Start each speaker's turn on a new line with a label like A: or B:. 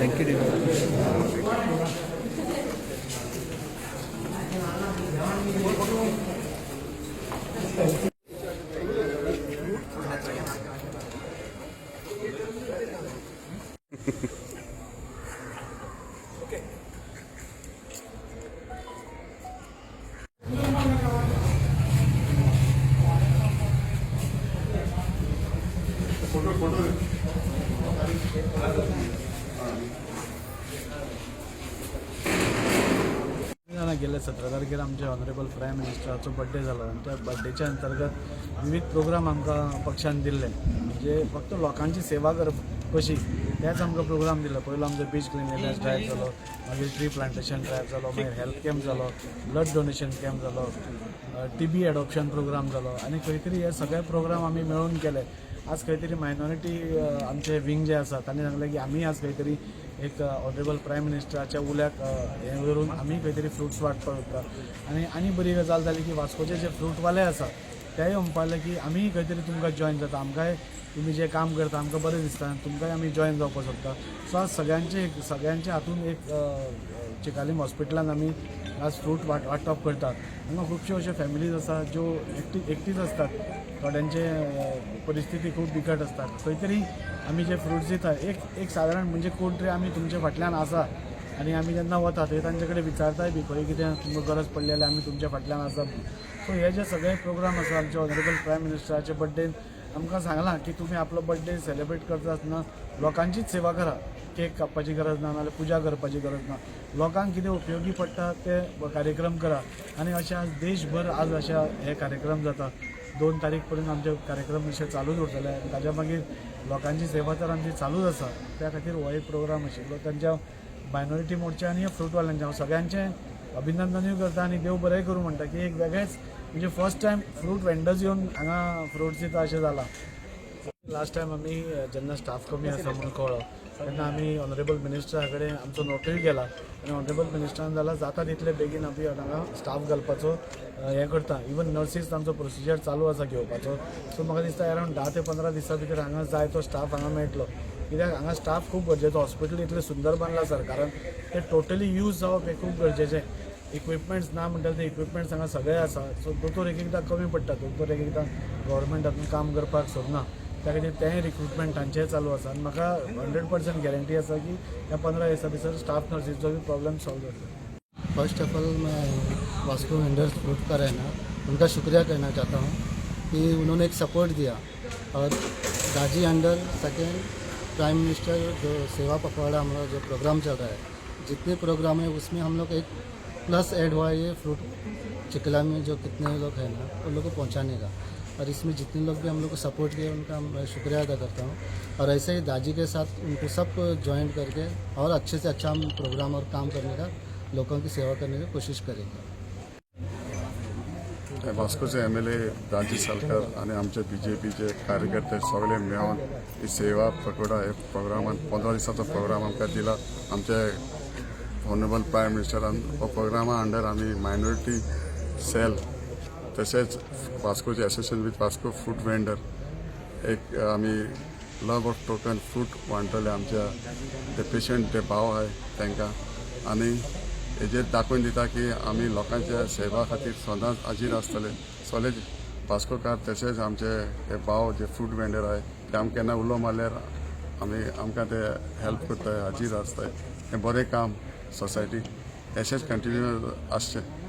A: Thank you dear. गेल्या 17 तारखेर आमच्या ऑनरेबल प्रायम मिनिस्टराचो बर्थडे जालो आनी त्या बर्थडेच्या अंतर्गत विविध प्रोग्राम आमकां पक्षान दिल्ले. म्हणजे फक्त लोकांची सेवा करप कशी तेच आमकां प्रोग्राम दिल्लो. पयलो आमचो बीच क्लिनलीनेस ड्रायव्ह जालो, मागीर ट्री प्लांटेशन ड्रायव्ह जालो, मागीर हेल्थ कॅम्प जालो, ब्लड डोनेशन कॅम्प जालो, TB एडॉप्शन प्रोग्राम जालो आनी खंय तरी हे सगळे प्रोग्राम आमी मेळून केले. आज खंय तरी मायनॉरिटी आमचे विंग जे आसा तांणी सांगलें की आमी आज खंय तरी एक ऑनरेबल प्रायम मिनिस्टराच्या उल्याक हें करून आमी खंय तरी फ्रुट्स वांटपाक वता. आनी बरी गजाल जाली की वास्कोचे जे फ्रूटवाले आसा तेय म्हणपाक की आमी खंय तरी तुमकां जॉयन जाता, आमकांय तुम्ही जे काम करता आमकां बरें दिसता, तुमकांय आमी जॉयन जावपाक सोदता. सो आज सगळ्यांचे हातून एक चिकालीम हॉस्पिटलान आमी आज फ्रूट वांटप करतात. हांगा खुबश्यो अश्यो फॅमिलीज आसा ज्यो एकटीच असतात, थोड्यांचे परिस्थिती खूब बिकट असतात. खंय तरी आमी जे फ्रुट्स दिता एक सादारण म्हणजे कोण तरी आमी तुमचे फाटल्यान आसा आनी आमी जेन्ना वता थंय तांचे कडेन विचारताय बी खंय कितें तुमकां गरज पडली जाल्यार आमी तुमच्या फाटल्यान आसा. सो हे जे सगळे प्रोग्राम आसा आमचे ऑनरेबल प्रायम मिनिस्टराचे बर्थडेन आमकां सांगलां की तुमी आपलो बर्थडे सेलिब्रेट करता आसतना लोकांचीच सेवा करा. केक कापपाची गरज ना, नाल्यार पुजा करपाची गरज ना, लोकांक कितें उपयोगी पडटा ते कार्यक्रम करा. आनी अशे आज देशभर आज अशा हे कार्यक्रम जाता. 2 तारीख पर्यंत आमचे कार्यक्रम अशे चालूच उरतले आनी ताज्या मागीर लोकांची सेवा तर आमची चालूच आसा. त्या खातीर हो एक प्रोग्राम आशिल्लो तांच्या मायनॉरिटी मोर्चा आनी फ्रूटवाल्यांचे हांव सगळ्यांचे अभिनंदनूय करता आनी देव बरें करूं म्हणटा की एक वेगळेच म्हणजे फर्स्ट टायम फ्रूट वेंडर्स येवन हांगा फ्रुट्स दिता अशें जालां. लास्ट टायम आमी जेन्ना स्टाफ कमी आसा म्हणून कळ्ळो तेन्ना आमी ऑनरेबल मिनिस्टरा कडेन आमचो नोटूय गेला आनी ऑनरेबल मिनिस्टरान जाल्यार जाता तितले बेगीन आमी हांगा स्टाफ घालपाचो हें करता. इवन नर्सीस तांचो प्रोसिजर चालू आसा घेवपाचो. सो म्हाका दिसता अरावंड 10 ते 15 दिसां भितर हांगा जाय तो स्टाफ हांगा मेळटलो. कित्याक हांगा स्टाफ खूब गरजेचो. हॉस्पिटल इतलें सुंदर बांदलां सरकारान, तें टोटली यूज जावप हें खूब गरजेचें. इक्विपमेंट्स ना म्हणटा ते इक्विपमेंट्स हांगा सगळे आसा. सो दोतोर एक एकदां कमी पडटा, दोतोर एक एकदां गव्हर्मेंट हातूंत काम करपाक सोदना, त्या खातीर तेंय रिक्रुटमेंट तांचेंय चालू आसा. आनी म्हाका 100% गॅरंटी आसा की ह्या 15 दिसां भितर स्टाफ नर्सीचो बी प्रॉब्लम सॉल्व जातलो.
B: फर्स्ट ऑफ ऑल मैं वास्को वेंडर्स फ्रूट का रहना उनका शुक्रिया कहना चाहता हूँ कि उन्होंने एक सपोर्ट दिया. और दाजी अंडर सेकेंड प्राइम मिनिस्टर जो सेवा पखवाड़ा हमारा जो प्रोग्राम चल रहा है, जितने प्रोग्राम है उसमें हम लोग एक प्लस ऐड हुआ ये फ्रूट चिकला में जो कितने लोग हैं ना उन लोग को पहुँचाने का. और इसमें जितने लोग भी हम लोग को सपोर्ट किया उनका मैं शुक्रिया अदा करता हूँ. और ऐसे ही दाजी के साथ उनको सब ज्वाइन करके और अच्छे से अच्छा हम प्रोग्राम और काम करने का, लोगों की सेवा करने की कोशिश करेंगे.
C: वास्कोचे MLA दाजी सालकर आणि आमचे BJPचे कार्यकर्ते सगळे मेळून ही सेवा पखवाडा हे प्रोग्रामान 15 दिसाचो प्रोग्राम आमकां दिला. आमचे ऑनरेबल प्रायम मिनिस्टरान हो प्रोग्रामा अंडर आमी मायनॉरिटी सेल तशेंच वास्कोचे association with Vasco fruit vendor एक आमी लव ऑफ टोकन फ्रूट वांटले आमच्या ते पेशंट ते भाव आहे तांकां. आनी हेजेर दाखोवन दिता की आमी लोकांच्या सेवा खातीर सदांच हाजीर आसतले. सगळे वास्कोकार तशेंच आमचे हे भाव जे फ्रूट वेंडर आहे ते आमकां केन्ना उलो मारल्यार आमकां ते हेल्प करताय, हाजीर आसताय. हें बरें काम सोसायटीक अशेंच कंटिन्यू आसचें.